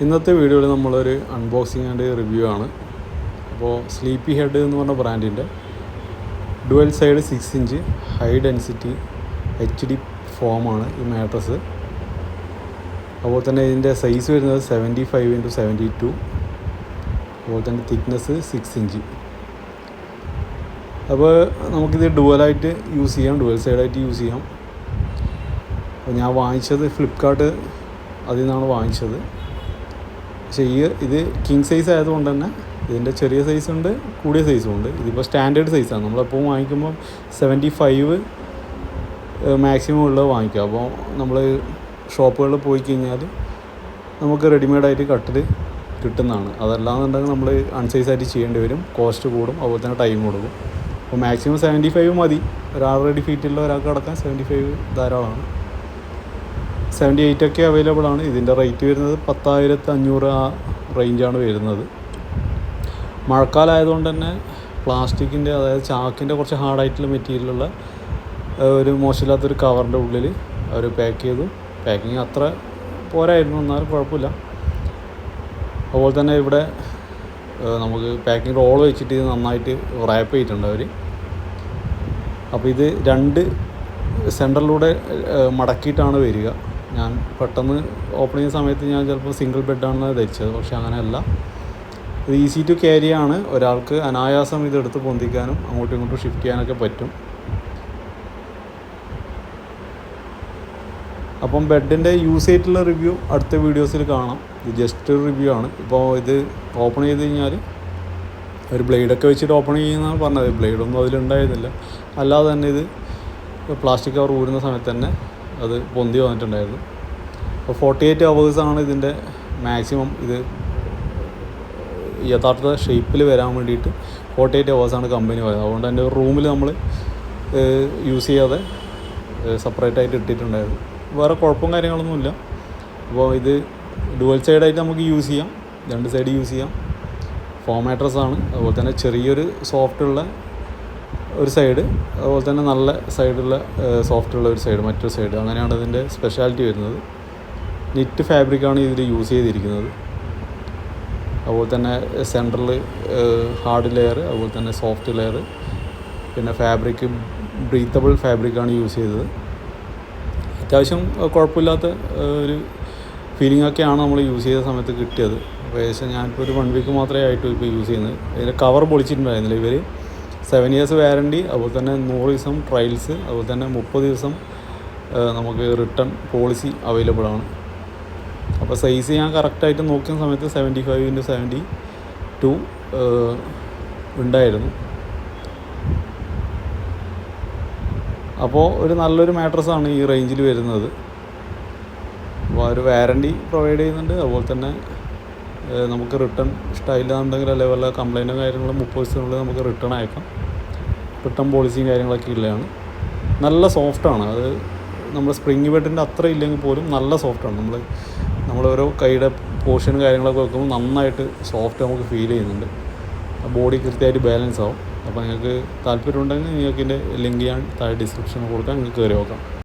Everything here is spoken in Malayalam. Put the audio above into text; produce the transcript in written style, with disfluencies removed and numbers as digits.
ഇന്നത്തെ വീഡിയോയിൽ നമ്മളൊരു അൺബോക്സിങ് ആൻഡ് റിവ്യൂ ആണ്. അപ്പോൾ സ്ലീപ്പി ഹെഡ് എന്ന് പറഞ്ഞ ബ്രാൻഡിൻ്റെ dual side 6 inch high density HD ഫോമാണ് ഈ മാട്രസ്. അതുപോലെ തന്നെ ഇതിൻ്റെ സൈസ് വരുന്നത് 75x72, അതുപോലെ തന്നെ തിക്നെസ് 6 ഇഞ്ച്. അപ്പോൾ നമുക്കിത് ഡുവലായിട്ട് യൂസ് ചെയ്യാം, ഡുവൽ സൈഡായിട്ട് യൂസ് ചെയ്യാം. അപ്പോൾ ഞാൻ വാങ്ങിച്ചത് ഫ്ലിപ്കാർട്ട് അതിൽ നിന്നാണ് വാങ്ങിച്ചത്. പക്ഷേ ഇത് കിങ് സൈസ് ആയതുകൊണ്ട് തന്നെ ഇതിൻ്റെ ചെറിയ സൈസുണ്ട്, കൂടിയ സൈസും ഉണ്ട്. ഇതിപ്പോൾ സ്റ്റാൻഡേർഡ് സൈസാണ്. നമ്മളെപ്പോൾ വാങ്ങിക്കുമ്പം 75 മാക്സിമം ഉള്ളത് വാങ്ങിക്കുക. അപ്പോൾ നമ്മൾ ഷോപ്പുകളിൽ പോയി കഴിഞ്ഞാൽ നമുക്ക് റെഡിമെയ്ഡായിട്ട് കട്ടിൽ കിട്ടുന്നതാണ്. അതല്ലാന്നുണ്ടെങ്കിൽ നമ്മൾ അൺസൈസായിട്ട് ചെയ്യേണ്ടി വരും, കോസ്റ്റ് കൂടും, അതുപോലെ തന്നെ ടൈം കൊടുക്കും. അപ്പോൾ മാക്സിമം 75 മതി. ഒരു 6 അടി ഫീറ്റുള്ള ഒരാൾക്ക് കിടക്കാൻ 75 ധാരാളമാണ്. 78 ഒക്കെ അവൈലബിൾ ആണ്. ഇതിൻ്റെ റേറ്റ് വരുന്നത് 10,500 ആ റേഞ്ചാണ് വരുന്നത്. മഴക്കാലമായതുകൊണ്ട് തന്നെ പ്ലാസ്റ്റിക്കിൻ്റെ, അതായത് ചാക്കിൻ്റെ കുറച്ച് ഹാർഡായിട്ടുള്ള മെറ്റീരിയലുള്ള ഒരു മോശമില്ലാത്തൊരു കവറിൻ്റെ ഉള്ളിൽ അവർ പാക്ക് ചെയ്തു. പാക്കിങ് അത്ര പോരായിരുന്നു, എന്നാലും കുഴപ്പമില്ല. അതുപോലെ തന്നെ ഇവിടെ നമുക്ക് പാക്കിങ് റോൾ വെച്ചിട്ട് ഇത് നന്നായിട്ട് റാപ്പ് ചെയ്തിട്ടുണ്ട് അവർ. അപ്പോൾ ഇത് 2 സെൻറ്ററിലൂടെ മടക്കിയിട്ടാണ് വരിക. ഞാൻ പെട്ടെന്ന് ഓപ്പൺ ചെയ്യുന്ന സമയത്ത് ഞാൻ ചിലപ്പോൾ സിംഗിൾ ബെഡാണെന്ന് ധരിച്ചത്, പക്ഷേ അങ്ങനെയല്ല. ഇത് ഈസി ടു ക്യാരി ആണ്. ഒരാൾക്ക് അനായാസം ഇതെടുത്ത് പൊന്തിക്കാനും അങ്ങോട്ടും ഇങ്ങോട്ടും ഷിഫ്റ്റ് ചെയ്യാനൊക്കെ പറ്റും. അപ്പം ബെഡിൻ്റെ യൂസ് ചെയ്തിട്ടുള്ള റിവ്യൂ അടുത്ത വീഡിയോസിൽ കാണാം. ഇത് ജസ്റ്റ് ഒരു റിവ്യൂ ആണ്. ഇപ്പോൾ ഇത് ഓപ്പൺ ചെയ്ത് കഴിഞ്ഞാൽ ഒരു ബ്ലേഡൊക്കെ വെച്ചിട്ട് ഓപ്പൺ ചെയ്യുന്നതാണ് പറഞ്ഞത്. ബ്ലേഡൊന്നും അതിലുണ്ടായിരുന്നില്ല. അല്ലാതെ തന്നെ ഇത് പ്ലാസ്റ്റിക് കവർ ഊരുന്ന സമയത്ത് തന്നെ അത് പൊന്തി വന്നിട്ടുണ്ടായിരുന്നു. അപ്പോൾ 48 hours ഇതിൻ്റെ മാക്സിമം. ഇത് യഥാർത്ഥ ഷേപ്പിൽ വരാൻ വേണ്ടിയിട്ട് 48 hours കമ്പനി പറയുന്നത്. അതുകൊണ്ട് തന്നെ ഒരു റൂമിൽ നമ്മൾ യൂസ് ചെയ്യാതെ സെപ്പറേറ്റായിട്ട് ഇട്ടിട്ടുണ്ടായിരുന്നു. വേറെ കുഴപ്പവും കാര്യങ്ങളൊന്നുമില്ല. അപ്പോൾ ഇത് ഡുവൽ സൈഡായിട്ട് നമുക്ക് യൂസ് ചെയ്യാം, 2 സൈഡ് യൂസ് ചെയ്യാം. ഫോം മാട്രസ്സാണ്. അതുപോലെ തന്നെ ചെറിയൊരു സോഫ്റ്റുള്ള ഒരു സൈഡ്, അതുപോലെ തന്നെ നല്ല സൈഡുള്ള സോഫ്റ്റുള്ള ഒരു സൈഡ്, മറ്റൊരു സൈഡ്. അങ്ങനെയാണ് ഇതിൻ്റെ സ്പെഷ്യാലിറ്റി വരുന്നത്. നിറ്റ് ഫാബ്രിക്കാണ് ഇതിൽ യൂസ് ചെയ്തിരിക്കുന്നത്. അതുപോലെ തന്നെ സെൻറ്ററിൽ ഹാർഡ് ലെയർ, അതുപോലെ തന്നെ സോഫ്റ്റ് ലെയർ, പിന്നെ ഫാബ്രിക് ബ്രീത്തബിൾ ഫാബ്രിക്കാണ് യൂസ് ചെയ്തത്. അത്യാവശ്യം കുഴപ്പമില്ലാത്ത ഒരു ഫീലിംഗ് ഒക്കെയാണ് നമ്മൾ യൂസ് ചെയ്ത സമയത്ത് കിട്ടിയത്. അപ്പോൾ ഏകദേശം ഞാനിപ്പോൾ ഒരു 1 വീക്ക് മാത്രമേ ആയിട്ടും ഇപ്പോൾ യൂസ് ചെയ്യുന്നത്. ഇതിൻ്റെ കവർ പൊളിച്ചിട്ടുണ്ടായിരുന്നില്ല ഇവർ. 7 years വാറണ്ടി, അതുപോലെ തന്നെ 100 ദിവസം ട്രയൽസ്, അതുപോലെ തന്നെ 30 ദിവസം നമുക്ക് റിട്ടേൺ പോളിസി അവൈലബിൾ ആണ്. അപ്പോൾ സൈസ് ഞാൻ കറക്റ്റായിട്ട് നോക്കിയ സമയത്ത് 75x72 ഉണ്ടായിരുന്നു. അപ്പോൾ ഒരു നല്ലൊരു മാട്രസ്സാണ് ഈ റേഞ്ചിൽ വരുന്നത്. അപ്പോൾ ഒരു വാറണ്ടി പ്രൊവൈഡ് ചെയ്യുന്നുണ്ട്. അതുപോലെ തന്നെ നമുക്ക് റിട്ടേൺ ഇഷ്ടമായില്ല എന്നുണ്ടെങ്കിൽ അല്ലെങ്കിൽ വല്ല കംപ്ലൈൻറ്റോ കാര്യങ്ങളും 30 ദിവസത്തിനുള്ളിൽ നമുക്ക് റിട്ടേൺ അയക്കാം. റിട്ടേൺ പോളിസിയും കാര്യങ്ങളൊക്കെ ഉള്ളതാണ്. നല്ല സോഫ്റ്റാണ്. അത് നമ്മൾ സ്പ്രിങ് ബെഡിൻ്റെ അത്ര ഇല്ലെങ്കിൽ പോലും നല്ല സോഫ്റ്റാണ്. നമ്മൾ ഓരോ കൈയുടെ പോർഷനും കാര്യങ്ങളൊക്കെ വെക്കുമ്പോൾ നന്നായിട്ട് സോഫ്റ്റ് നമുക്ക് ഫീൽ ചെയ്യുന്നുണ്ട്. ബോഡി കൃത്യമായിട്ട് ബാലൻസ് ആവും. അപ്പോൾ നിങ്ങൾക്ക് താല്പര്യമുണ്ടെങ്കിൽ നിങ്ങൾക്ക് ഇതിൻ്റെ ലിങ്ക് ഞാൻ താഴെ ഡിസ്ക്രിപ്ഷനിൽ കൊടുക്കാം, നിങ്ങൾക്ക് കയറി നോക്കാം.